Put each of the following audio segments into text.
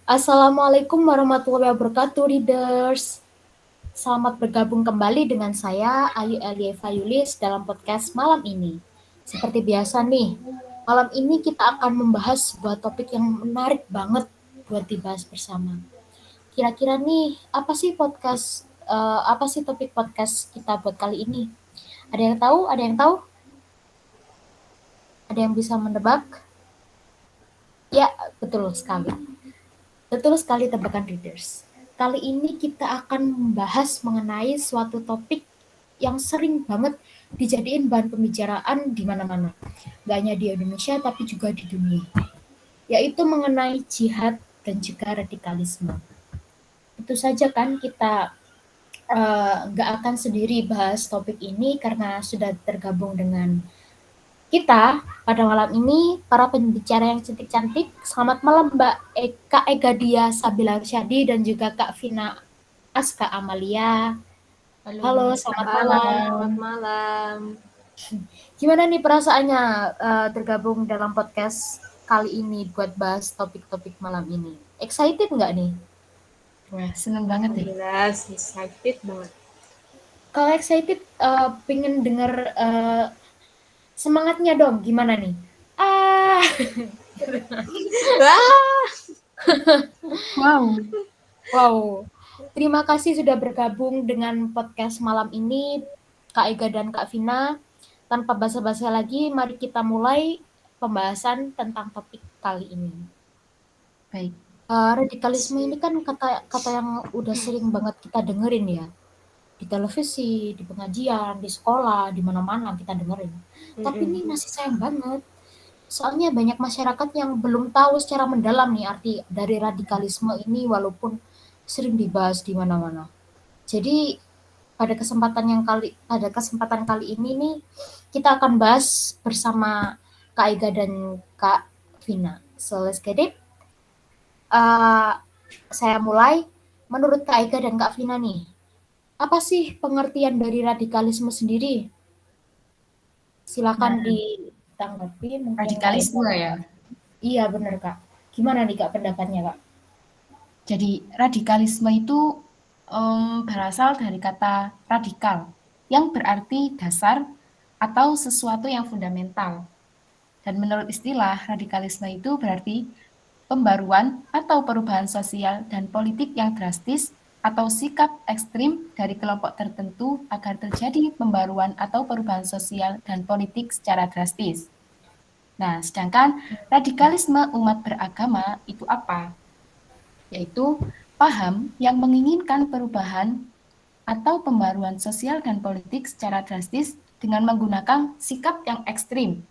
Assalamualaikum warahmatullahi wabarakatuh, readers. Selamat bergabung kembali dengan saya, Ayu Elieva Yulis, dalam podcast malam ini. Seperti biasa nih, malam ini kita akan membahas sebuah topik yang menarik banget buat dibahas bersama. Kira-kira nih, apa sih topik podcast kita buat kali ini? Ada yang tahu? Ada yang tahu? Ada yang bisa menebak? Ya, betul sekali. Betul sekali tebakan readers. Kali ini kita akan membahas mengenai suatu topik yang sering banget dijadiin bahan pembicaraan di mana-mana. Gak hanya di Indonesia tapi juga di dunia. Yaitu mengenai jihad dan juga radikalisme. Itu saja kan kita nggak akan sendiri bahas topik ini karena sudah tergabung dengan kita pada malam ini para pembicara yang cantik-cantik. Selamat malam Mbak Kak Ega Dia Sabila Syadi dan juga Kak Vina Aska Amalia. Halo, selamat Halo, malam. selamat malam. Gimana nih perasaannya tergabung dalam podcast kali ini buat bahas topik-topik malam ini? Excited nggak nih? Wah, seneng banget deh. Alhamdulillah, excited banget. Kalau excited, pengen denger semangatnya dong, gimana nih? Wah, Wow, Wow, terima kasih sudah bergabung dengan podcast malam ini, Kak Ega dan Kak Vina. Tanpa basa-basi lagi, mari kita mulai pembahasan tentang topik kali ini. baik. Radikalisme ini kan kata yang udah sering banget kita dengerin ya. Di televisi, di pengajian, di sekolah, di mana-mana kita dengerin. Tapi ini masih sayang banget. Soalnya banyak masyarakat yang belum tahu secara mendalam nih arti dari radikalisme ini walaupun sering dibahas di mana-mana. Jadi pada kesempatan kali ini nih kita akan bahas bersama Kak Ega dan Kak Vina. So let's get it. Saya mulai. Menurut Kak Ega dan Kak Vina nih, apa sih pengertian dari radikalisme sendiri? Silakan ditanggapi mungkin. Radikalisme ya. Iya benar Kak. Gimana nih Kak pendapatnya Kak? Jadi radikalisme itu berasal dari kata radikal yang berarti dasar atau sesuatu yang fundamental. Dan menurut istilah, radikalisme itu berarti pembaruan atau perubahan sosial dan politik yang drastis atau sikap ekstrim dari kelompok tertentu agar terjadi pembaruan atau perubahan sosial dan politik secara drastis. Nah, sedangkan radikalisme umat beragama itu apa? Yaitu paham yang menginginkan perubahan atau pembaruan sosial dan politik secara drastis dengan menggunakan sikap yang ekstrim.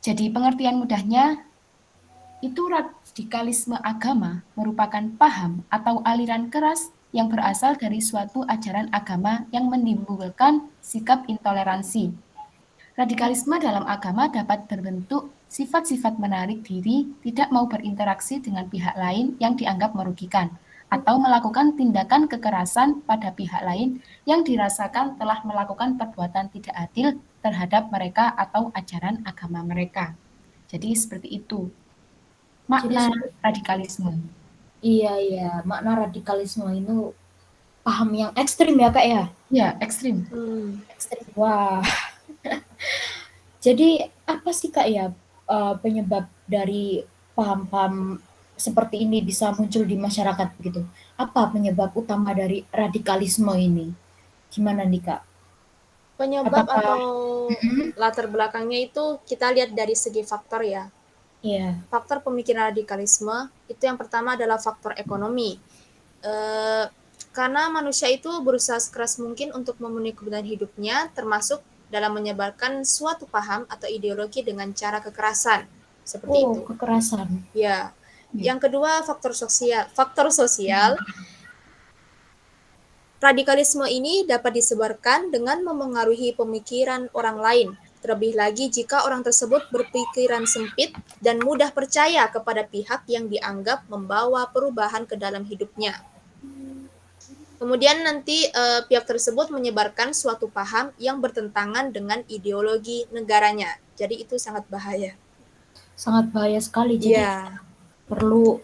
Jadi pengertian mudahnya, itu radikalisme agama merupakan paham atau aliran keras yang berasal dari suatu ajaran agama yang menimbulkan sikap intoleransi. Radikalisme dalam agama dapat berbentuk sifat-sifat menarik diri, tidak mau berinteraksi dengan pihak lain yang dianggap merugikan, atau melakukan tindakan kekerasan pada pihak lain yang dirasakan telah melakukan perbuatan tidak adil terhadap mereka atau ajaran agama mereka. Jadi seperti itu makna radikalisme. Iya, makna radikalisme itu paham yang ekstrim ya Kak ya? Ya, ekstrim. Ekstrim. Wah. Jadi apa sih Kak ya penyebab dari paham-paham seperti ini bisa muncul di masyarakat begitu? Apa penyebab utama dari radikalisme ini? Gimana nih Kak? penyebab Apakah atau latar belakangnya itu kita lihat dari segi faktor ya. iya, Faktor pemikiran radikalisme itu yang pertama adalah faktor ekonomi. Karena manusia itu berusaha sekeras mungkin untuk memenuhi kebutuhan hidupnya, termasuk dalam menyebarkan suatu paham atau ideologi dengan cara kekerasan. Seperti itu. kekerasan. Ya. Yang kedua, faktor sosial. Faktor sosial, radikalisme ini dapat disebarkan dengan memengaruhi pemikiran orang lain. Terlebih lagi jika orang tersebut berpikiran sempit dan mudah percaya kepada pihak yang dianggap membawa perubahan ke dalam hidupnya. Kemudian nanti pihak tersebut menyebarkan suatu paham yang bertentangan dengan ideologi negaranya. Jadi itu sangat bahaya. Sangat bahaya sekali. Jadi perlu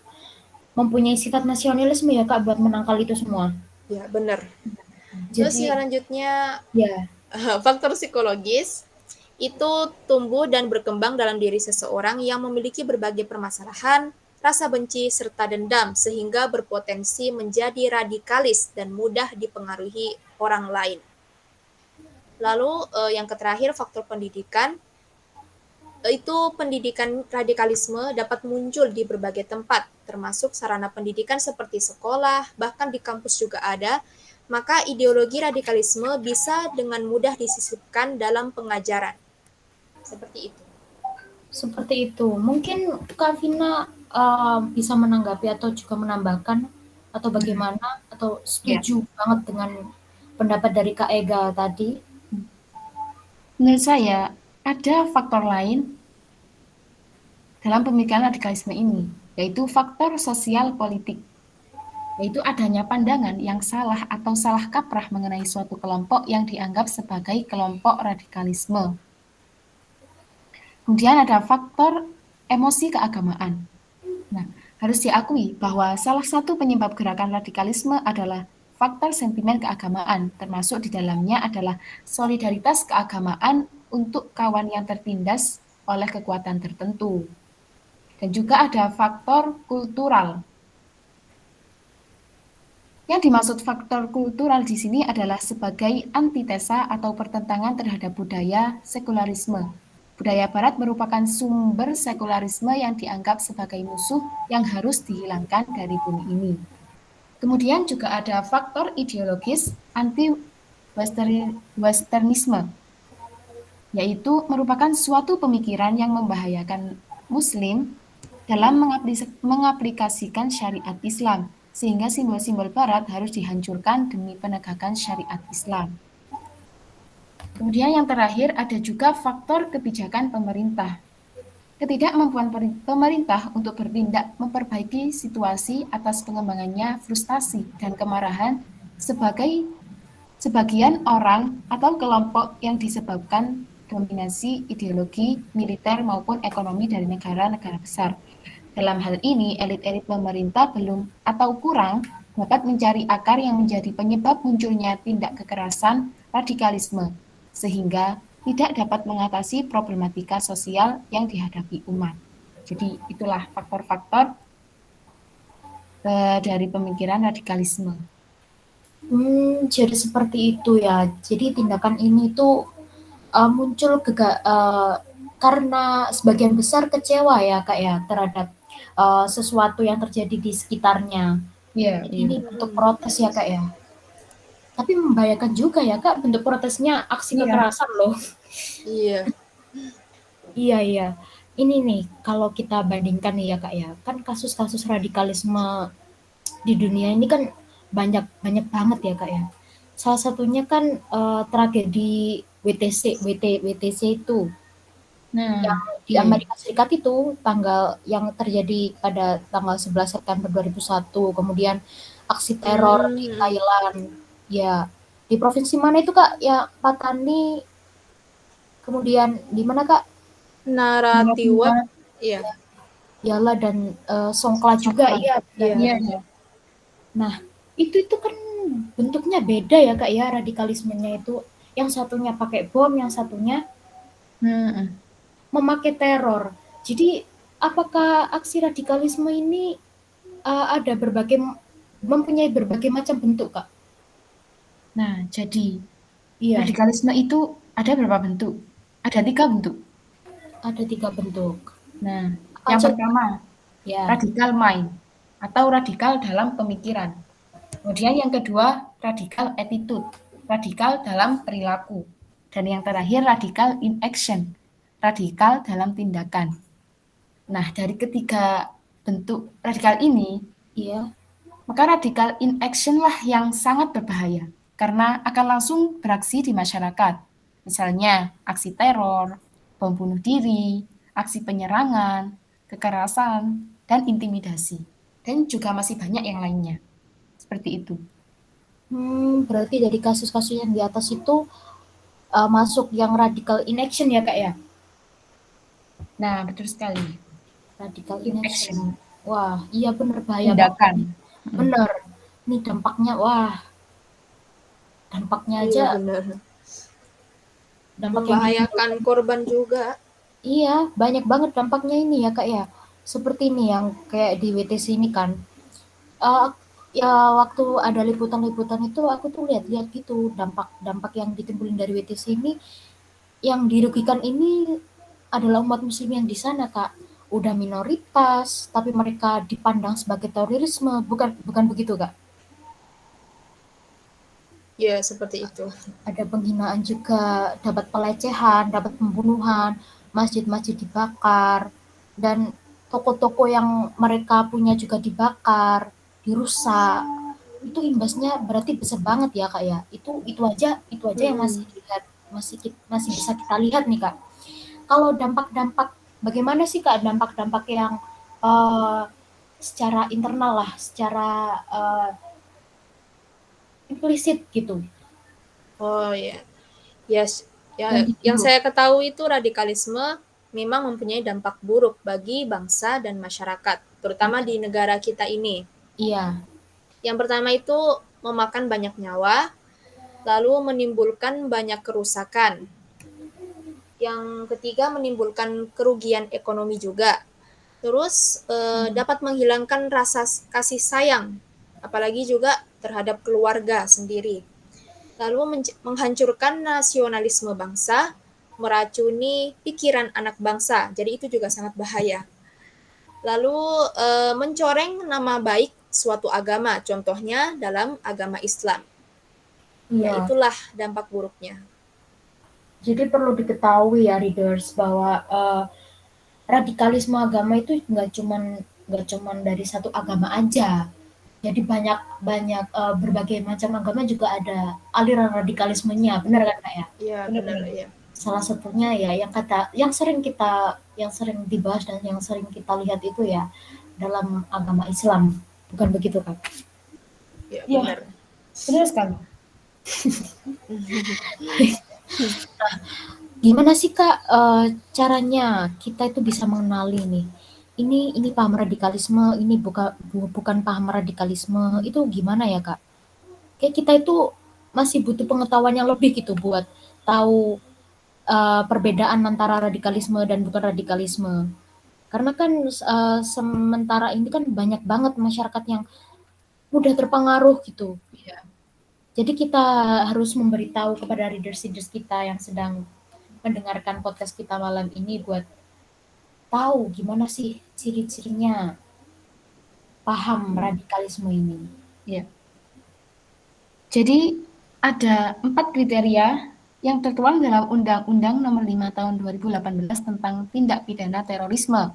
mempunyai sifat nasionalisme ya Kak buat menangkal itu semua. Ya, benar. Terus Jadi selanjutnya ya, faktor psikologis itu tumbuh dan berkembang dalam diri seseorang yang memiliki berbagai permasalahan, rasa benci, serta dendam, sehingga berpotensi menjadi radikalis dan mudah dipengaruhi orang lain. Lalu yang terakhir faktor pendidikan, itu pendidikan radikalisme dapat muncul di berbagai tempat, termasuk sarana pendidikan seperti sekolah, bahkan di kampus juga ada. Maka ideologi radikalisme bisa dengan mudah disisipkan dalam pengajaran. Seperti itu. seperti itu. Mungkin Kak Vina bisa menanggapi atau juga menambahkan atau bagaimana atau Ya, setuju banget dengan pendapat dari Kak Ega tadi? menurut saya ada faktor lain dalam pemikiran radikalisme ini, yaitu faktor sosial politik, yaitu adanya pandangan yang salah atau salah kaprah mengenai suatu kelompok yang dianggap sebagai kelompok radikalisme. Kemudian ada faktor emosi keagamaan. Nah, harus diakui bahwa salah satu penyebab gerakan radikalisme adalah faktor sentimen keagamaan, termasuk di dalamnya adalah solidaritas keagamaan untuk kawan yang tertindas oleh kekuatan tertentu. Dan juga ada faktor kultural. Yang dimaksud faktor kultural di sini adalah sebagai antitesa atau pertentangan terhadap budaya sekularisme. Budaya Barat merupakan sumber sekularisme yang dianggap sebagai musuh yang harus dihilangkan dari bumi ini. Kemudian juga ada faktor ideologis anti-westernisme, yaitu merupakan suatu pemikiran yang membahayakan Muslim dalam mengaplikasikan syariat Islam, sehingga simbol-simbol Barat harus dihancurkan demi penegakan syariat Islam. Kemudian yang terakhir ada juga faktor kebijakan pemerintah. Ketidakmampuan pemerintah untuk bertindak memperbaiki situasi atas pengembangannya frustasi dan kemarahan sebagian orang atau kelompok yang disebabkan dominasi ideologi militer maupun ekonomi dari negara-negara besar. Dalam hal ini, elit-elit pemerintah belum atau kurang dapat mencari akar yang menjadi penyebab munculnya tindak kekerasan radikalisme, sehingga tidak dapat mengatasi problematika sosial yang dihadapi umat. Jadi itulah faktor-faktor dari pemikiran radikalisme. Jadi seperti itu ya. Jadi tindakan ini tuh muncul karena sebagian besar kecewa ya Kak ya terhadap sesuatu yang terjadi di sekitarnya. Iya, Jadi iya. ini bentuk protes ya Kak ya. Tapi membahayakan juga ya Kak bentuk protesnya aksi Iya. kekerasan loh. Iya. Iya iya. Ini nih kalau kita bandingkan nih ya Kak ya. Kan kasus-kasus radikalisme di dunia ini kan banyak banyak banget ya Kak ya. Salah satunya kan tragedi WTC itu yang Nah, di iya, iya. Amerika Serikat itu yang terjadi pada tanggal 11 September 2001, kemudian aksi teror di Hmm, Thailand, ya di provinsi mana itu Kak? Ya Patani, kemudian di mana Kak? Naratiwat. Iya. Yala dan Songkla juga, Songkla. iya benar. Iya. Iya, iya. Nah itu kan bentuknya beda ya Kak ya radikalismenya itu. Yang satunya pakai bom, yang satunya Hmm. memakai teror. Jadi apakah aksi radikalisme ini ada mempunyai berbagai macam bentuk, Kak? Nah, jadi Iya, radikalisme itu ada berapa bentuk? Ada 3 bentuk. ada 3 bentuk. Nah, Apa yang aja? pertama, Ya, radikal mind atau radikal dalam pemikiran. Kemudian yang kedua, radikal attitude, radikal dalam perilaku. Dan yang terakhir, radikal in action, radikal dalam tindakan. Nah, dari ketiga bentuk radikal ini, iya. maka radikal in action lah yang sangat berbahaya karena akan langsung beraksi di masyarakat. Misalnya aksi teror, bom bunuh diri, aksi penyerangan, kekerasan, dan intimidasi. Dan juga masih banyak yang lainnya. Seperti itu. Berarti dari kasus-kasus yang di atas itu masuk yang radical inaction ya, Kak ya? Nah, betul sekali. Radical In inaction. action. Wah, iya bener bahaya banget tindakan. nih. Bener. Nih dampaknya, wah, dampaknya Iya aja, benar. dampak yang Membahayakan ditimbulkan. korban juga. Iya, banyak banget dampaknya ini ya Kak ya. Seperti ini yang kayak di WTC ini kan. Eh, ya waktu ada liputan-liputan itu aku tuh lihat-lihat gitu dampak-dampak yang ditimbulin dari WTC ini, yang dirugikan ini adalah umat muslim yang di sana Kak. Udah minoritas, tapi mereka dipandang sebagai terorisme, bukan bukan begitu Kak? Ya, seperti itu. Ada penghinaan juga, dapat pelecehan, dapat pembunuhan, masjid-masjid dibakar, dan toko-toko yang mereka punya juga dibakar, dirusak. Itu imbasnya berarti besar banget ya kak ya. Itu aja yang masih Mm-mm. dilihat, masih bisa kita lihat nih kak. Kalau dampak-dampak, bagaimana sih kak dampak-dampak yang uh, secara internal lah, secara implisit gitu, Oh ya, yes. yang Ya, yang ditimbul? saya ketahui itu radikalisme memang mempunyai dampak buruk bagi bangsa dan masyarakat, terutama di negara kita ini. Iya, Yang pertama itu memakan banyak nyawa, lalu menimbulkan banyak kerusakan. Yang ketiga menimbulkan kerugian ekonomi juga. Terus dapat menghilangkan rasa kasih sayang, apalagi juga terhadap keluarga sendiri. Lalu menghancurkan nasionalisme bangsa, meracuni pikiran anak bangsa. Jadi itu juga sangat bahaya. Lalu mencoreng nama baik suatu agama, contohnya dalam agama Islam. Ya iya. itulah dampak buruknya. Jadi perlu diketahui ya readers bahwa radikalisme agama itu nggak cuman dari satu agama aja. Jadi banyak banyak berbagai macam agama juga ada aliran radikalismenya, benar kan Kak ya? Iya benar Benar-benar. ya. Salah satunya ya yang sering dibahas dan yang sering kita lihat itu ya dalam agama Islam, bukan begitu Kak? Ya Iya, benar. benar sekali. Gimana sih Kak, caranya kita itu bisa mengenali nih, ini paham radikalisme, ini bukan paham radikalisme, itu gimana ya Kak? Kayak kita itu masih butuh pengetahuan yang lebih gitu buat tahu, perbedaan antara radikalisme dan bukan radikalisme. Karena kan, sementara ini kan banyak banget masyarakat yang mudah terpengaruh gitu. Iya. Jadi kita harus memberitahu kepada readers-readers kita yang sedang mendengarkan podcast kita malam ini buat tahu gimana sih ciri-cirinya paham radikalisme ini. Iya. Jadi ada 4 kriteria yang tertuang dalam Undang-Undang Nomor 5 Tahun 2018 tentang tindak pidana terorisme.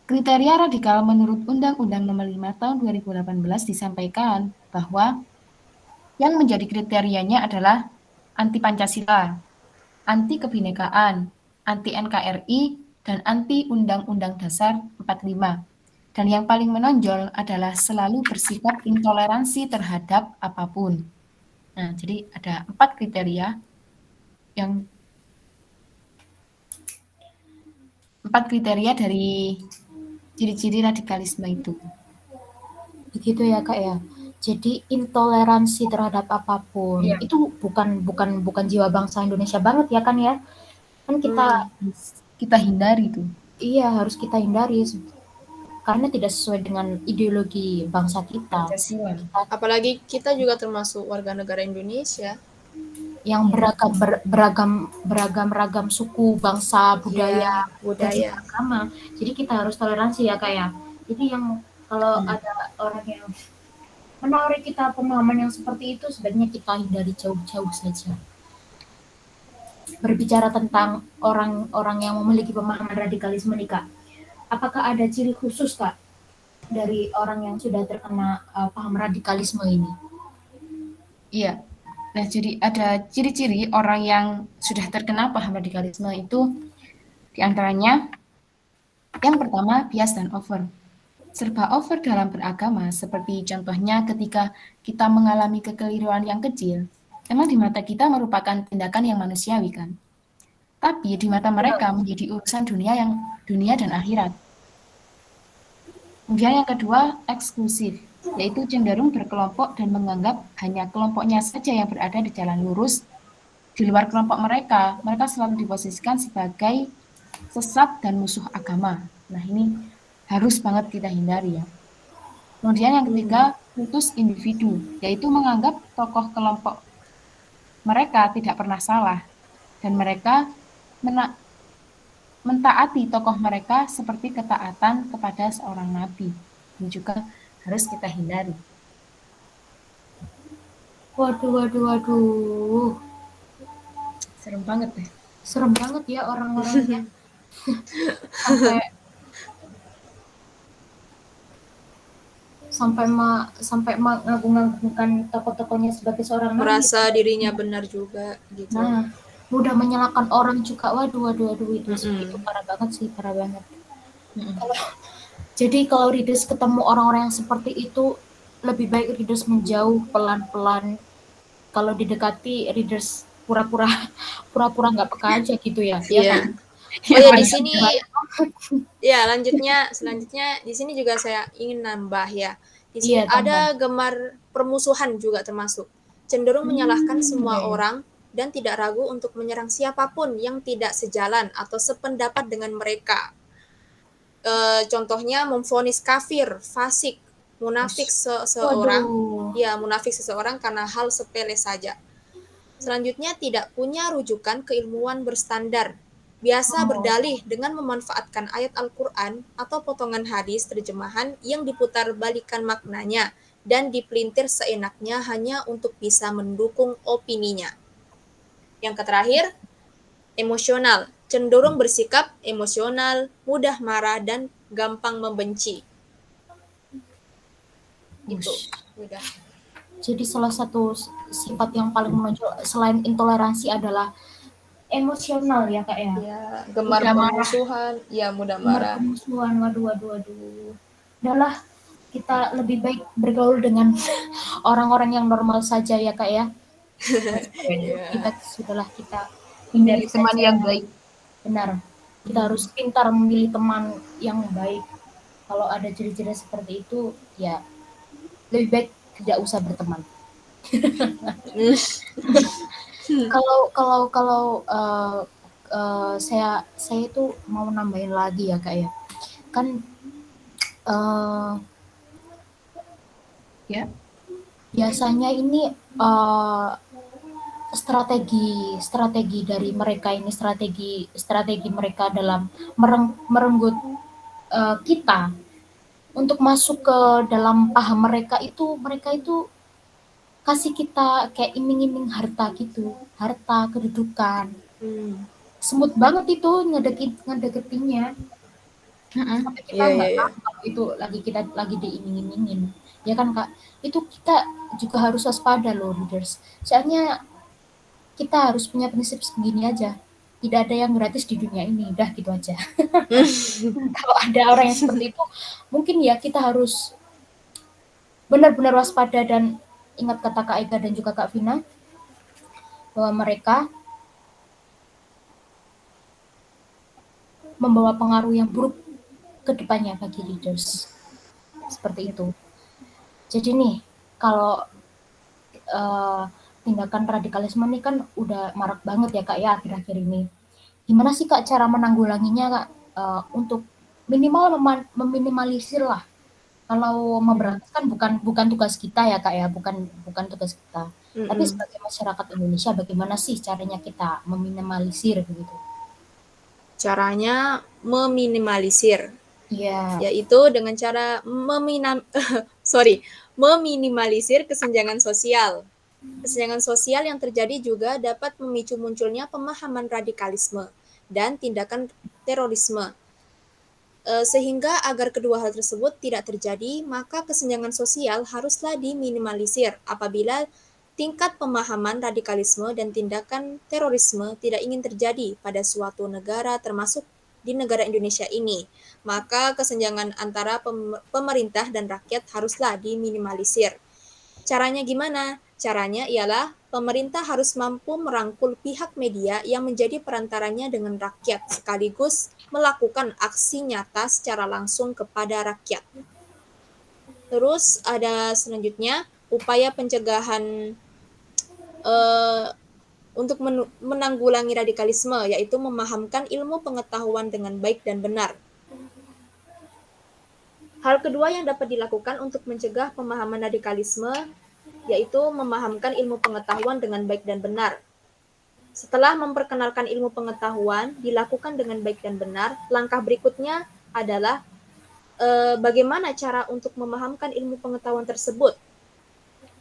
Kriteria radikal menurut Undang-Undang Nomor 5 Tahun 2018 disampaikan bahwa yang menjadi kriterianya adalah anti Pancasila, anti kebinekaan, anti NKRI, dan anti Undang-Undang Dasar 45. Dan yang paling menonjol adalah selalu bersikap intoleransi terhadap apapun. Nah, jadi ada 4 kriteria yang 4 kriteria dari ciri-ciri radikalisme itu. Begitu ya Kak ya. Jadi intoleransi terhadap apapun Iya. itu bukan bukan bukan jiwa bangsa Indonesia banget ya kan ya. Kan kita Hmm. Kita hindari itu. iya harus kita hindari karena tidak sesuai dengan ideologi bangsa kita. Pancasila. Kita Apalagi kita juga termasuk warga negara Indonesia. yang Iya. beragam ragam suku, bangsa, budaya, Ya, dan juga budaya. agama. Jadi kita harus toleransi ya Kak ya. Jadi yang kalau Hmm. ada orang yang menarik kita pemahaman yang seperti itu sebaiknya kita hindari jauh-jauh saja. Berbicara tentang orang-orang yang memiliki pemahaman radikalisme nih Kak, apakah ada ciri khusus Kak dari orang yang sudah terkena paham radikalisme ini? Iya. Nah, jadi ada ciri-ciri orang yang sudah terkena paham radikalisme itu diantaranya yang pertama bias dan over. Serba over dalam beragama, seperti contohnya ketika kita mengalami kekeliruan yang kecil, memang di mata kita merupakan tindakan yang manusiawi kan? Tapi di mata mereka menjadi urusan dunia dan akhirat. Kemudian yang kedua, eksklusif, yaitu cenderung berkelompok dan menganggap hanya kelompoknya saja yang berada di jalan lurus. Di luar kelompok mereka, mereka selalu diposisikan sebagai sesat dan musuh agama. Nah, ini harus banget kita hindari ya. Kemudian yang ketiga, kultus individu, yaitu menganggap tokoh kelompok mereka tidak pernah salah dan mereka mentaati tokoh mereka seperti ketaatan kepada seorang nabi. Ini juga harus kita hindari. Waduh, waduh, waduh. Serem banget ya. Serem banget ya orang-orangnya. sampai sampai mengagung-agungkan tokoh-tokohnya sebagai seorang nabi. Merasa dirinya benar juga gitu. Nah, mudah menyalahkan orang juga. Waduh, waduh, waduh, itu parah banget sih, parah banget. Jadi kalau readers ketemu orang-orang yang seperti itu, lebih baik readers menjauh pelan-pelan. Kalau didekati, readers pura-pura nggak peka aja gitu ya. Ya Iya. kan? Oh ya, di sini ya selanjutnya di sini juga saya ingin nambah ya. Di sini Iya, ada gemar permusuhan juga termasuk. Cenderung menyalahkan semua iya, iya. orang dan tidak ragu untuk menyerang siapapun yang tidak sejalan atau sependapat dengan mereka. Contohnya memvonis kafir, fasik, munafik seseorang, Waduh. ya munafik seseorang karena hal sepele saja. Selanjutnya tidak punya rujukan keilmuan berstandar. Biasa berdalih dengan memanfaatkan ayat Al-Quran atau potongan hadis terjemahan yang diputar balikan maknanya dan dipelintir seenaknya hanya untuk bisa mendukung opininya. Yang terakhir, emosional. Cenderung bersikap emosional, mudah marah, dan gampang membenci. Itu udah. Jadi salah satu sifat yang paling menonjol selain intoleransi adalah emosional ya Kak ya. Ya, gemar Mudah marah. permusuhan, ya mudah marah. Permusuhan, waduh, waduh, waduh. Udahlah, kita lebih baik bergaul dengan orang-orang yang normal saja ya Kak ya. Kita Hindari hindari teman saja. yang baik. Benar. Kita harus pintar memilih teman yang baik. Kalau ada ciri-ciri seperti itu, ya lebih baik tidak usah berteman. Kalau saya itu mau nambahin lagi ya Kak ya. Kan Ya. biasanya ini strategi dari mereka ini strategi mereka dalam merenggut kita untuk masuk ke dalam paham mereka itu kasih kita kayak iming-iming harta gitu, harta, kedudukan. Semut banget itu ngedeketinnya. Sampai kita nggak tahu kalau itu kita lagi diiming-imingin. Ya kan Kak? Itu kita juga harus waspada loh readers. Soalnya kita harus punya prinsip segini aja. Tidak ada yang gratis di dunia ini, udah gitu aja. Kalau ada orang yang seperti itu, mungkin ya kita harus benar-benar waspada dan ingat kata Kak Ega dan juga Kak Vina bahwa mereka membawa pengaruh yang buruk ke depannya bagi leaders. Seperti itu. Jadi nih, kalau tindakan radikalisme ini kan udah marak banget ya Kak ya akhir-akhir ini. Gimana sih Kak cara menanggulanginya Kak untuk minimal meminimalisir lah. Kalau memberantas kan bukan tugas kita ya Kak ya, bukan tugas kita. Tapi sebagai masyarakat Indonesia bagaimana sih caranya kita meminimalisir begitu? Caranya meminimalisir. Iya. Yaitu dengan cara meminimalisir kesenjangan sosial. Kesenjangan sosial yang terjadi juga dapat memicu munculnya pemahaman radikalisme dan tindakan terorisme. Sehingga agar kedua hal tersebut tidak terjadi, maka kesenjangan sosial haruslah diminimalisir apabila tingkat pemahaman radikalisme dan tindakan terorisme tidak ingin terjadi pada suatu negara termasuk di negara Indonesia ini. Maka kesenjangan antara pemerintah dan rakyat haruslah diminimalisir. Caranya gimana? Caranya ialah pemerintah harus mampu merangkul pihak media yang menjadi perantaranya dengan rakyat sekaligus melakukan aksi nyata secara langsung kepada rakyat. Terus ada selanjutnya upaya pencegahan untuk menanggulangi radikalisme, yaitu memahamkan ilmu pengetahuan dengan baik dan benar. Hal kedua yang dapat dilakukan untuk mencegah pemahaman radikalisme yaitu memahamkan ilmu pengetahuan dengan baik dan benar. Setelah memperkenalkan ilmu pengetahuan dilakukan dengan baik dan benar, langkah berikutnya adalah bagaimana cara untuk memahamkan ilmu pengetahuan tersebut.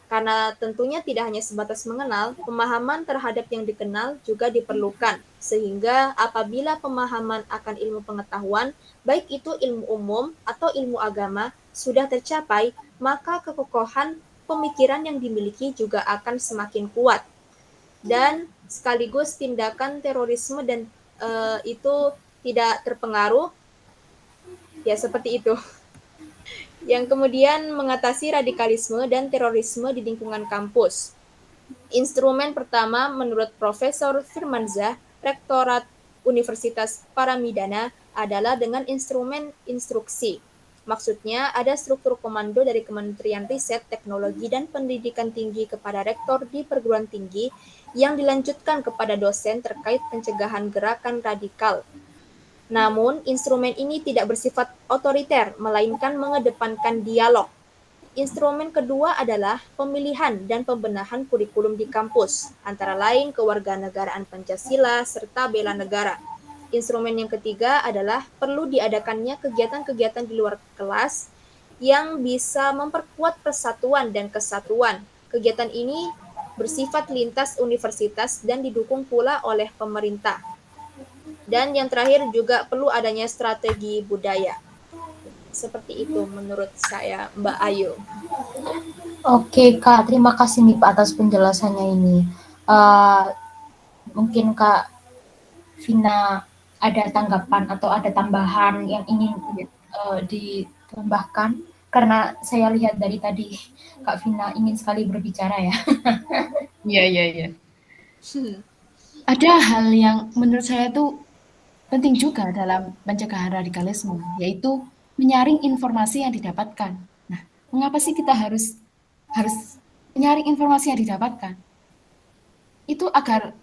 Karena tentunya tidak hanya sebatas mengenal, pemahaman terhadap yang dikenal juga diperlukan. Sehingga apabila pemahaman akan ilmu pengetahuan, baik itu ilmu umum atau ilmu agama, sudah tercapai, maka kekokohan pemikiran yang dimiliki juga akan semakin kuat. Dan sekaligus tindakan terorisme dan itu tidak terpengaruh, ya seperti itu. Yang kemudian mengatasi radikalisme dan terorisme di lingkungan kampus. Instrumen pertama menurut Profesor Firmansyah, Rektorat Universitas Paramidana, adalah dengan instrumen instruksi. Maksudnya ada struktur komando dari Kementerian Riset, Teknologi, dan Pendidikan Tinggi kepada rektor di perguruan tinggi yang dilanjutkan kepada dosen terkait pencegahan gerakan radikal. Namun, instrumen ini tidak bersifat otoriter, melainkan mengedepankan dialog. Instrumen kedua adalah pemilihan dan pembenahan kurikulum di kampus, antara lain kewarganegaraan Pancasila serta bela negara. Instrumen yang ketiga adalah perlu diadakannya kegiatan-kegiatan di luar kelas yang bisa memperkuat persatuan dan kesatuan. Kegiatan ini bersifat lintas universitas dan didukung pula oleh pemerintah. Dan yang terakhir juga perlu adanya strategi budaya. Seperti itu menurut saya, Mbak Ayu. Oke Kak, terima kasih nih Pak atas penjelasannya ini. Mungkin Kak Vina ada tanggapan atau ada tambahan yang ingin ditambahkan? Karena saya lihat dari tadi Kak Vina ingin sekali berbicara ya. Iya. Ada hal yang menurut saya itu penting juga dalam pencegahan radikalisme, yaitu menyaring informasi yang didapatkan. Nah, mengapa sih kita harus menyaring informasi yang didapatkan? Itu agar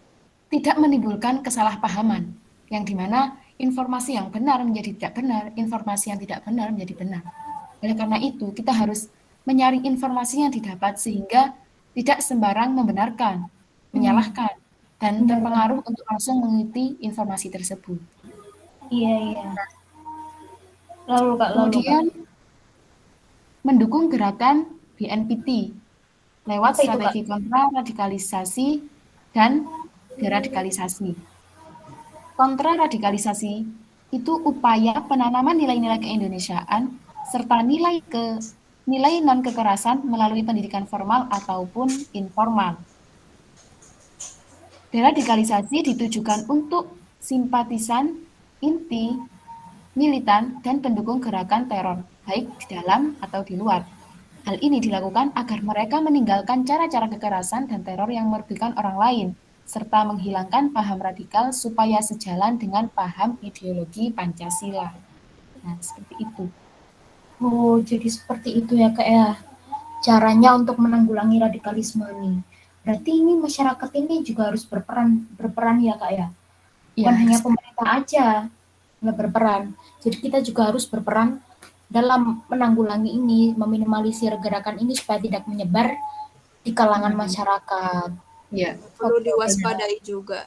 tidak menimbulkan kesalahpahaman, yang dimana informasi yang benar menjadi tidak benar, informasi yang tidak benar menjadi benar. Oleh karena itu, kita harus menyaring informasi yang didapat sehingga tidak sembarang membenarkan, menyalahkan, dan terpengaruh untuk langsung mengikuti informasi tersebut. Iya. Lalu Kak. Kemudian mendukung gerakan BNPT lewat Apa itu, strategi kontra radikalisasi dan deradikalisasi. Kontra radikalisasi itu upaya penanaman nilai-nilai keindonesiaan serta nilai non kekerasan melalui pendidikan formal ataupun informal. Deradikalisasi ditujukan untuk simpatisan, inti, militan, dan pendukung gerakan teror, baik di dalam atau di luar. Hal ini dilakukan agar mereka meninggalkan cara-cara kekerasan dan teror yang merugikan orang lain, serta menghilangkan paham radikal supaya sejalan dengan paham ideologi Pancasila. Nah, seperti itu. Oh, jadi seperti itu ya Kak ya. Caranya untuk menanggulangi radikalisme ini. Berarti ini masyarakat ini juga harus berperan ya Kak ya. Bukan hanya pemerintah aja nggak berperan. Jadi kita juga harus berperan dalam menanggulangi ini, meminimalisir gerakan ini supaya tidak menyebar di kalangan masyarakat. Iya. Perlu diwaspadai juga.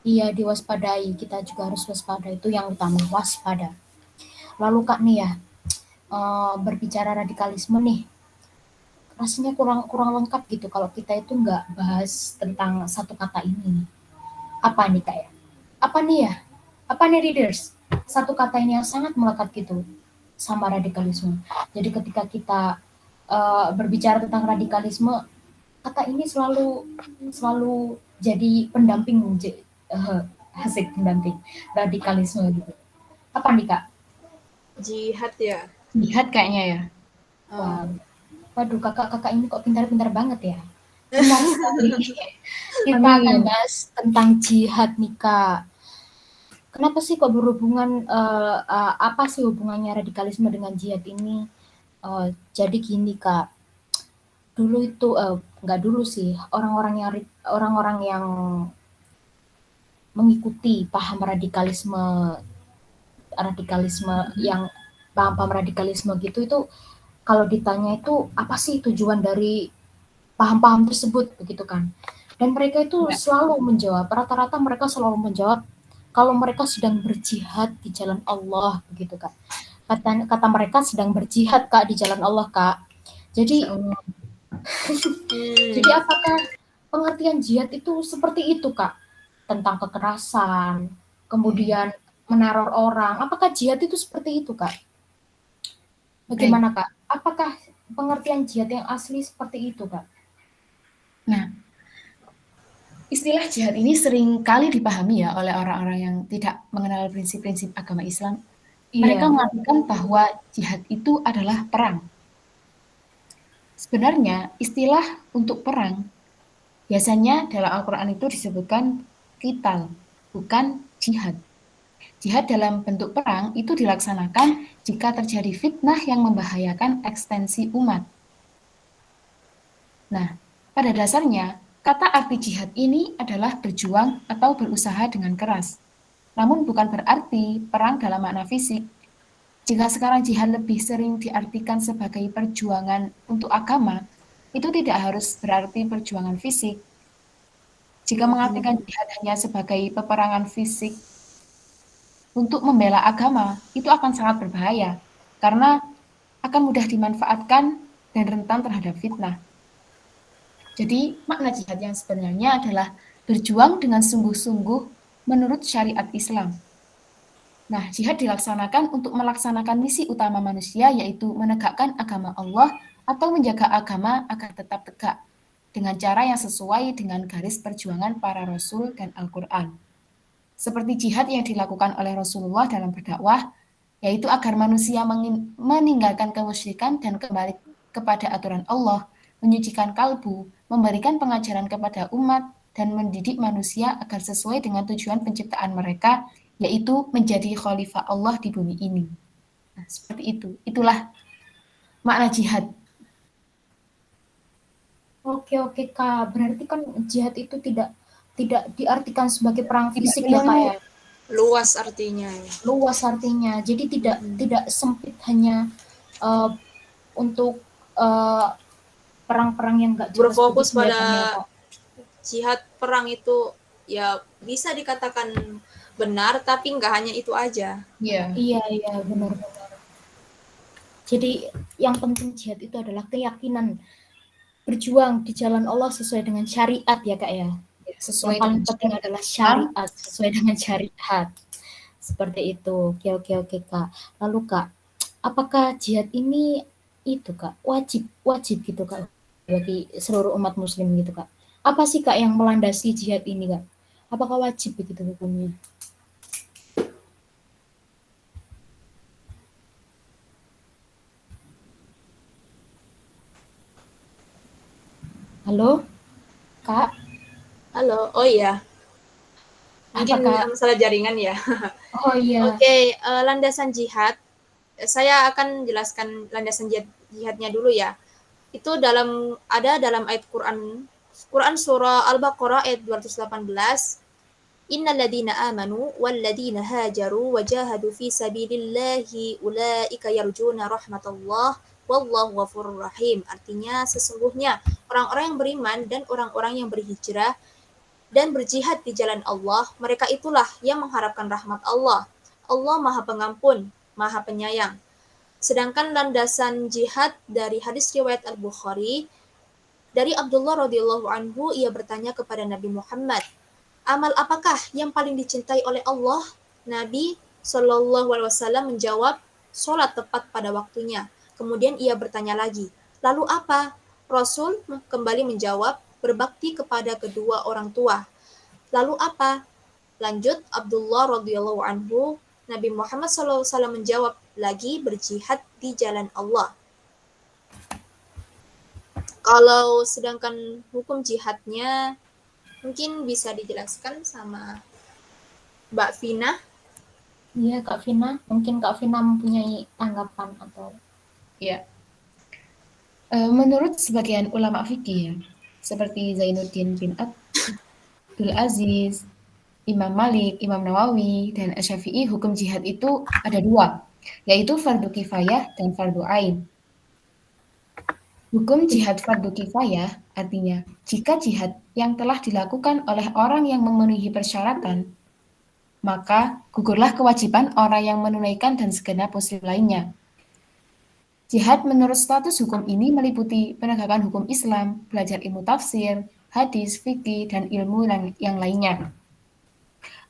Iya, diwaspadai. Kita juga harus waspada, itu yang utama, waspada. Lalu Kak nih ya, berbicara radikalisme nih, rasanya kurang lengkap gitu kalau kita itu nggak bahas tentang satu kata ini. Apa nih Kak ya? Apa nih ya? Apa nih readers? Satu kata ini yang sangat melekat gitu sama radikalisme. Jadi ketika kita berbicara tentang radikalisme, kata ini selalu jadi pendamping, asik pendamping radikalisme gitu. Apa nih Kak? Jihad ya. Jihad kayaknya ya. Wah, waduh kakak ini kok pintar-pintar banget ya. Benar sekali. Kita akan bahas tentang jihad nih Kak. Kenapa sih kok berhubungan, apa sih hubungannya radikalisme dengan jihad ini? Jadi gini Kak, dulu itu nggak dulu sih, orang-orang yang mengikuti paham radikalisme radikalisme yang paham-paham radikalisme gitu itu kalau ditanya itu apa sih tujuan dari paham-paham tersebut begitu kan. Dan mereka itu Ya, selalu menjawab, rata-rata mereka selalu menjawab kalau mereka sedang berjihad di jalan Allah begitu Kak. Kata mereka sedang berjihad Kak di jalan Allah Kak. Jadi Masya Allah. jadi apakah pengertian jihad itu seperti itu Kak? Tentang kekerasan, kemudian meneror orang. Apakah jihad itu seperti itu Kak? Baik. Bagaimana Kak? Apakah pengertian jihad yang asli seperti itu Kak? Nah, istilah jihad ini sering kali dipahami ya oleh orang-orang yang tidak mengenal prinsip-prinsip agama Islam. Mereka Iya, mengartikan bahwa jihad itu adalah perang. Sebenarnya, istilah untuk perang biasanya dalam Al-Quran itu disebutkan qital, bukan jihad. Jihad dalam bentuk perang itu dilaksanakan jika terjadi fitnah yang membahayakan ekstensi umat. Nah, pada dasarnya, kata arti jihad ini adalah berjuang atau berusaha dengan keras. Namun bukan berarti perang dalam makna fisik. Jika sekarang jihad lebih sering diartikan sebagai perjuangan untuk agama, itu tidak harus berarti perjuangan fisik. Jika mengartikan jihad hanya sebagai peperangan fisik untuk membela agama, itu akan sangat berbahaya karena akan mudah dimanfaatkan dan rentan terhadap fitnah. Jadi, makna jihad yang sebenarnya adalah berjuang dengan sungguh-sungguh menurut syariat Islam. Nah, jihad dilaksanakan untuk melaksanakan misi utama manusia, yaitu menegakkan agama Allah atau menjaga agama agar tetap tegak dengan cara yang sesuai dengan garis perjuangan para rasul dan Al-Quran. Seperti jihad yang dilakukan oleh Rasulullah dalam berdakwah, yaitu agar manusia meninggalkan kemusyrikan dan kembali kepada aturan Allah, menyucikan kalbu, memberikan pengajaran kepada umat, dan mendidik manusia agar sesuai dengan tujuan penciptaan mereka, yaitu menjadi khalifah Allah di bumi ini. Nah, seperti itu. Itulah makna jihad. oke oke Kak. Berarti kan jihad itu tidak tidak diartikan sebagai perang Tidak fisik ya Kak melulu. ya. Luas artinya ya. Luas artinya. Jadi tidak tidak sempit hanya uh, untuk uh, perang-perang yang nggak jelas Berfokus begitu ya pada kan ya Kak. jihad perang itu ya bisa dikatakan benar, tapi nggak hanya itu aja. Iya. Iya iya benar-benar. Jadi yang penting jihad itu adalah keyakinan berjuang di jalan Allah sesuai dengan syariat ya Kak ya. Yang Sesuai paling dengan penting syariat adalah Islam. syariat sesuai dengan syariat. Seperti itu. Oke oke oke Kak. Lalu Kak, apakah jihad ini itu Kak wajib wajib gitu Kak bagi seluruh umat muslim gitu Kak? Apa sih Kak yang melandasi jihad ini Kak? Apakah wajib begitu hukumnya? Halo Kak, Halo, oh iya, mungkin apakah masalah jaringan ya. oh iya, Oke, landasan jihad. Saya akan jelaskan landasan jihadnya dulu ya. Itu ada dalam ayat Quran surah Al-Baqarah ayat 218. Innal ladzina amanu wal ladzina hajaru wajahadu fi sabilillahi ulaika yarjuna rahmatullah wallahu ghafurur rahim. Artinya sesungguhnya orang-orang yang beriman dan orang-orang yang berhijrah dan berjihad di jalan Allah, mereka itulah yang mengharapkan rahmat Allah. Allah Maha Pengampun, Maha Penyayang. Sedangkan landasan jihad dari hadis riwayat Al-Bukhari, dari Abdullah radhiyallahu anhu, ia bertanya kepada Nabi Muhammad, amal apakah yang paling dicintai oleh Allah? Nabi Shallallahu Alaihi Wasallam menjawab, sholat tepat pada waktunya. Kemudian ia bertanya lagi, lalu apa? Rasul kembali menjawab, berbakti kepada kedua orang tua. Lalu apa? Lanjut Abdullah radhiyallahu anhu, Nabi Muhammad SAW menjawab lagi, berjihad di jalan Allah. Kalau sedangkan hukum jihadnya mungkin bisa dijelaskan sama Mbak Vina. iya Kak Vina, mungkin Kak Vina mempunyai tanggapan atau Ya. Menurut sebagian ulama fikih ya, seperti Zainuddin bin Abdul Aziz, Imam Malik, Imam Nawawi, dan Asy-Syafi'i, hukum jihad itu ada dua, yaitu fardu kifayah dan fardu ain. Hukum jihad fardu kifayah artinya jika jihad yang telah dilakukan oleh orang yang memenuhi persyaratan, maka gugurlah kewajiban orang yang menunaikan dan segenap muslim lainnya. Jihad menurut status hukum ini meliputi penegakan hukum Islam, belajar ilmu tafsir, hadis, fikih, dan ilmu yang lainnya.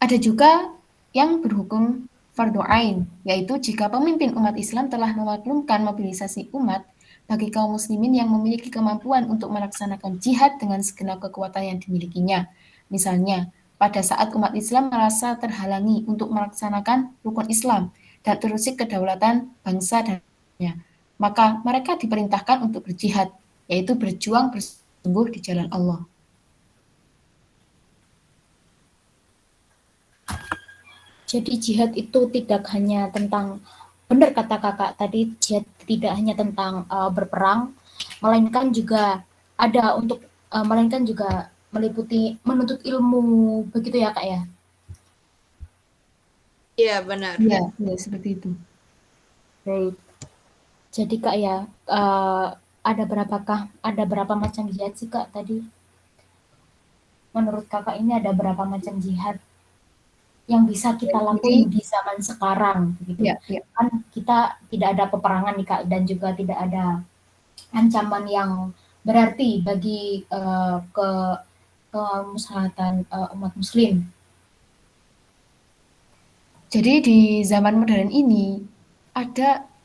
Ada juga yang berhukum fardu ain, yaitu jika pemimpin umat Islam telah memaklumkan mobilisasi umat bagi kaum muslimin yang memiliki kemampuan untuk melaksanakan jihad dengan segenap kekuatan yang dimilikinya. Misalnya, pada saat umat Islam merasa terhalangi untuk melaksanakan rukun Islam dan terusik kedaulatan bangsa dan maka mereka diperintahkan untuk berjihad, yaitu berjuang bersungguh di jalan Allah. Jadi jihad itu tidak hanya tentang, benar kata kakak tadi, jihad tidak hanya tentang berperang, melainkan juga ada untuk melainkan juga meliputi menuntut ilmu, begitu ya kak ya? Iya, benar. Iya, seperti itu. Baik. Jadi kak ya, ada berapa macam jihad sih kak tadi? Menurut kakak ini ada berapa macam jihad yang bisa kita lakuin di zaman sekarang gitu. Kan kita tidak ada peperangan nih kak, dan juga tidak ada ancaman yang berarti bagi kemaslahatan umat muslim. Jadi di zaman modern ini ada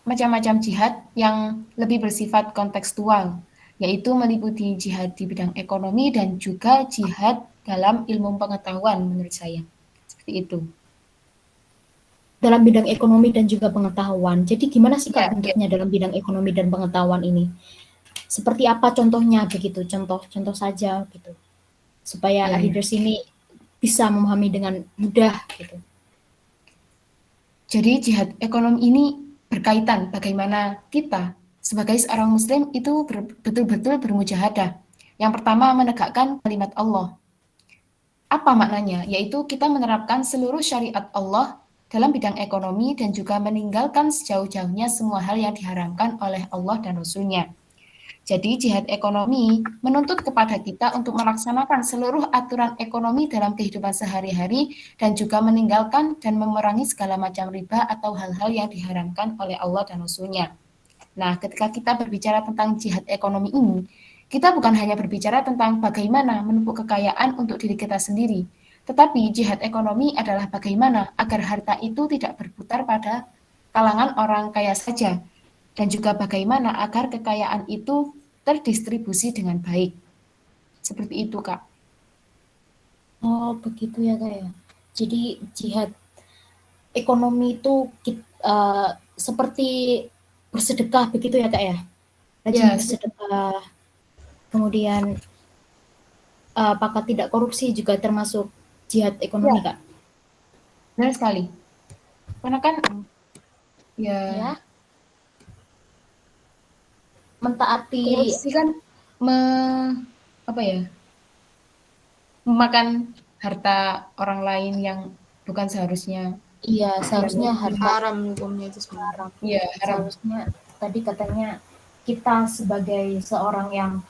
macam-macam jihad yang lebih bersifat kontekstual, yaitu meliputi jihad di bidang ekonomi dan juga jihad dalam ilmu pengetahuan menurut saya. Seperti itu. Dalam bidang ekonomi dan juga pengetahuan. Jadi gimana sih kak bentuknya dalam bidang ekonomi dan pengetahuan ini? Seperti apa contohnya begitu? Contoh saja gitu. Supaya readers ini bisa memahami dengan mudah gitu. Jadi jihad ekonomi ini berkaitan bagaimana kita sebagai seorang muslim itu betul-betul bermujahadah. Yang pertama menegakkan kalimat Allah. Apa maknanya? Yaitu kita menerapkan seluruh syariat Allah dalam bidang ekonomi dan juga meninggalkan sejauh-jauhnya semua hal yang diharamkan oleh Allah dan Rasul-Nya. Jadi jihad ekonomi menuntut kepada kita untuk melaksanakan seluruh aturan ekonomi dalam kehidupan sehari-hari dan juga meninggalkan dan memerangi segala macam riba atau hal-hal yang diharamkan oleh Allah dan Rasul-Nya. Nah, ketika kita berbicara tentang jihad ekonomi ini, kita bukan hanya berbicara tentang bagaimana menumpuk kekayaan untuk diri kita sendiri, tetapi jihad ekonomi adalah bagaimana agar harta itu tidak berputar pada kalangan orang kaya saja, dan juga bagaimana agar kekayaan itu terdistribusi dengan baik. Seperti itu, Kak. Oh, begitu ya, Kak ya. Jadi jihad ekonomi itu seperti bersedekah begitu ya, Kak ya. Rajin bersedekah. Kemudian apakah tidak korupsi juga termasuk jihad ekonomi, Kak? Benar sekali. Karena kan ya mentaati korupsi kan memakan harta orang lain yang bukan seharusnya. Iya, seharusnya haram hukumnya itu sebenarnya. Iya, seharusnya tadi katanya kita sebagai seorang yang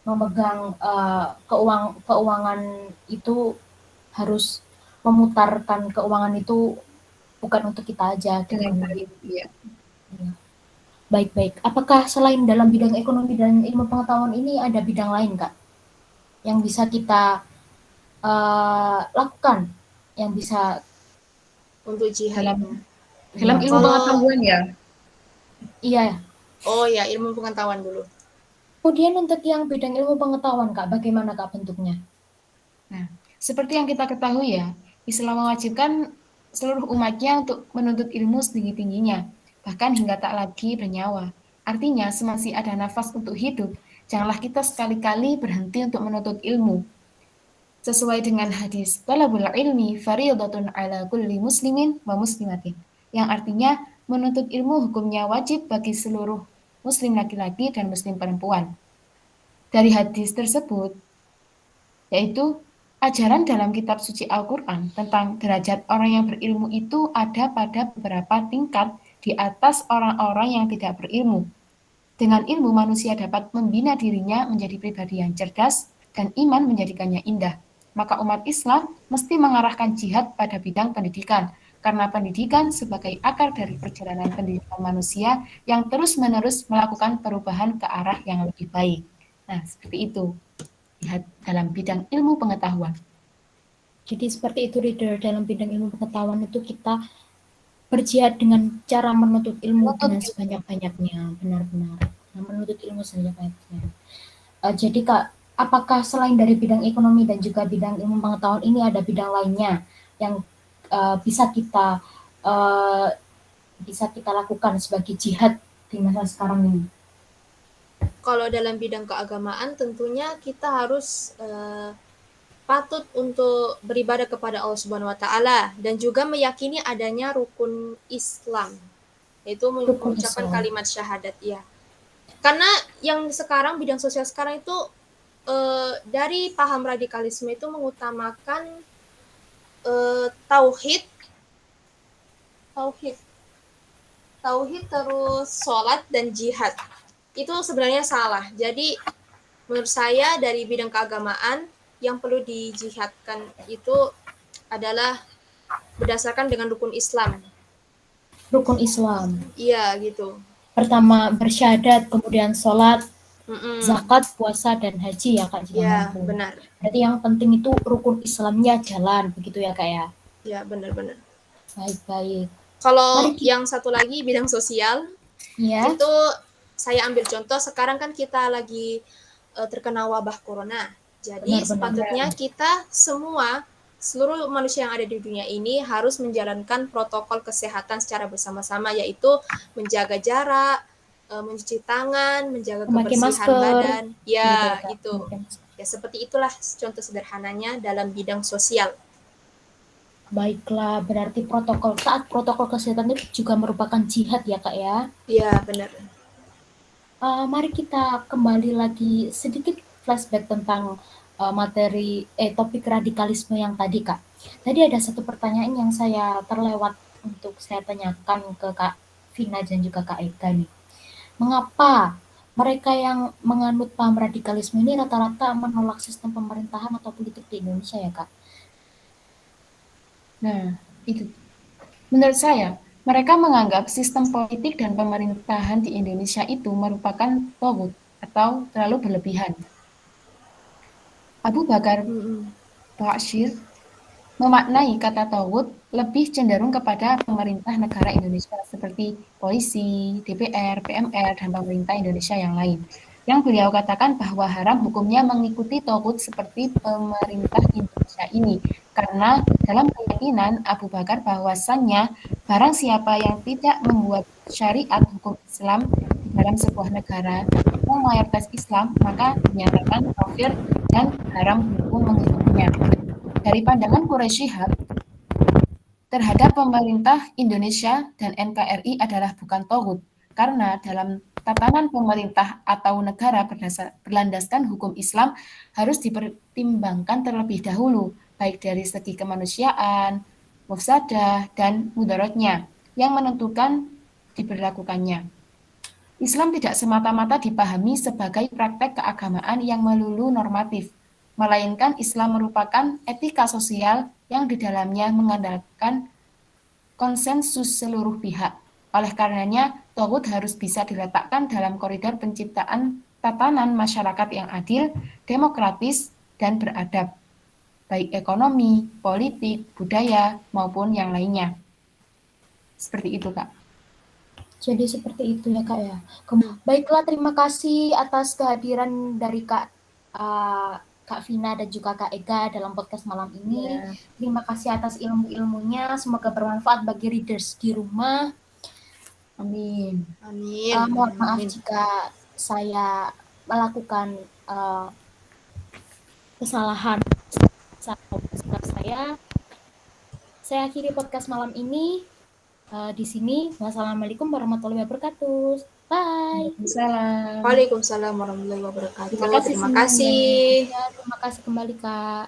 memegang keuangan itu harus memutarkan keuangan itu bukan untuk kita aja. Dengan baik, iya. Baik-baik. Apakah selain dalam bidang ekonomi dan ilmu pengetahuan ini ada bidang lain, Kak, yang bisa kita lakukan, yang bisa untuk jihad dalam ilmu pengetahuan ya? Iya. Oh ya, ilmu pengetahuan dulu. Kemudian untuk yang bidang ilmu pengetahuan, Kak, bagaimana Kak bentuknya? Nah, seperti yang kita ketahui ya, Islam mewajibkan seluruh umatnya untuk menuntut ilmu setinggi-tingginya, bahkan hingga tak lagi bernyawa. Artinya, semasih ada nafas untuk hidup, janganlah kita sekali-kali berhenti untuk menuntut ilmu. Sesuai dengan hadis, talabul ilmi fariidatun ala kulli muslimin wa muslimatin. Yang artinya, Menuntut ilmu hukumnya wajib bagi seluruh muslim laki-laki dan muslim perempuan. Dari hadis tersebut, yaitu ajaran dalam kitab suci Al-Quran tentang derajat orang yang berilmu itu ada pada beberapa tingkat di atas orang-orang yang tidak berilmu. Dengan ilmu manusia dapat membina dirinya menjadi pribadi yang cerdas dan iman menjadikannya indah. Maka umat Islam mesti mengarahkan jihad pada bidang pendidikan, karena pendidikan sebagai akar dari perjalanan pendidikan manusia yang terus-menerus melakukan perubahan ke arah yang lebih baik. Nah, seperti itu. Jihad dalam bidang ilmu pengetahuan. Jadi seperti itu reader, dalam bidang ilmu pengetahuan itu kita berjihad dengan cara menuntut ilmu dengan sebanyak-banyaknya, benar-benar. Menuntut ilmu sebanyak-banyaknya. Jadi Kak, apakah selain dari bidang ekonomi dan juga bidang ilmu pengetahuan ini ada bidang lainnya yang bisa kita lakukan sebagai jihad di masa sekarang ini? Kalau dalam bidang keagamaan tentunya kita harus patut untuk beribadah kepada Allah Subhanahu wa taala dan juga meyakini adanya rukun Islam, yaitu mengucapkan kalimat syahadat ya. Karena yang sekarang bidang sosial sekarang itu dari paham radikalisme itu mengutamakan tauhid terus sholat dan jihad. Itu sebenarnya salah. Jadi menurut saya dari bidang keagamaan yang perlu dijihadkan itu adalah berdasarkan dengan rukun Islam. Rukun Islam. Iya gitu. Pertama bersyahadat, kemudian sholat, zakat, puasa, dan haji ya Kak. Iya benar. Berarti yang penting itu rukun Islamnya jalan, begitu ya Kak ya? Iya benar-benar. Baik-baik. Kalau yang satu lagi bidang sosial, ya. Itu saya ambil contoh sekarang kan kita lagi terkena wabah corona. Jadi sepatutnya kita semua, seluruh manusia yang ada di dunia ini harus menjalankan protokol kesehatan secara bersama-sama, yaitu menjaga jarak, mencuci tangan, menjaga kebersihan badan. Ya, itu. Ya, seperti itulah contoh sederhananya dalam bidang sosial. Baiklah, berarti taat protokol kesehatan itu juga merupakan jihad ya Kak ya? Iya, benar. Mari kita kembali lagi sedikit flashback tentang topik radikalisme yang tadi Kak. Tadi ada satu pertanyaan yang saya terlewat untuk saya tanyakan ke Kak Vina dan juga Kak Eka nih. Mengapa mereka yang menganut paham radikalisme ini rata-rata menolak sistem pemerintahan atau politik di Indonesia ya Kak? Nah, itu. Menurut saya, mereka menganggap sistem politik dan pemerintahan di Indonesia itu merupakan togut atau terlalu berlebihan. Abu Bakar Ba'asyir memaknai kata togut lebih cenderung kepada pemerintah negara Indonesia seperti polisi, DPR, PMR, dan pemerintah Indonesia yang lain. Yang beliau katakan bahwa haram hukumnya mengikuti togut seperti pemerintah Indonesia ini. Karena dalam keyakinan Abu Bakar bahwasannya barang siapa yang tidak membuat syariat hukum Islam di dalam sebuah negara yang mayoritas Islam, maka dinyatakan kafir dan haram hukum mengikutinya. Dari pandangan Quraisy Shihab terhadap pemerintah Indonesia dan NKRI adalah bukan togut, karena dalam tatanan pemerintah atau negara berlandaskan hukum Islam harus dipertimbangkan terlebih dahulu, baik dari segi kemanusiaan, mufsadah, dan mudaratnya yang menentukan diberlakukannya. Islam tidak semata-mata dipahami sebagai praktek keagamaan yang melulu normatif, melainkan Islam merupakan etika sosial yang di dalamnya mengandalkan konsensus seluruh pihak. Oleh karenanya, togut harus bisa diletakkan dalam koridor penciptaan tatanan masyarakat yang adil, demokratis, dan beradab, baik ekonomi, politik, budaya, maupun yang lainnya. Seperti itu, Kak. Jadi seperti itu ya Kak ya. Baiklah, terima kasih atas kehadiran dari Kak Vina dan juga Kak Ega dalam podcast malam ini. Terima kasih atas ilmu-ilmunya. Semoga bermanfaat bagi readers di rumah. Amin. Amin. Mohon maaf jika saya melakukan kesalahan saya. Saya akhiri podcast malam ini. di sini. Wassalamualaikum warahmatullahi wabarakatuh. Bye. Waalaikumsalam. Waalaikumsalam warahmatullahi wabarakatuh. Terima kasih Terima semuanya. kasih. Ya, terima kasih kembali, Kak.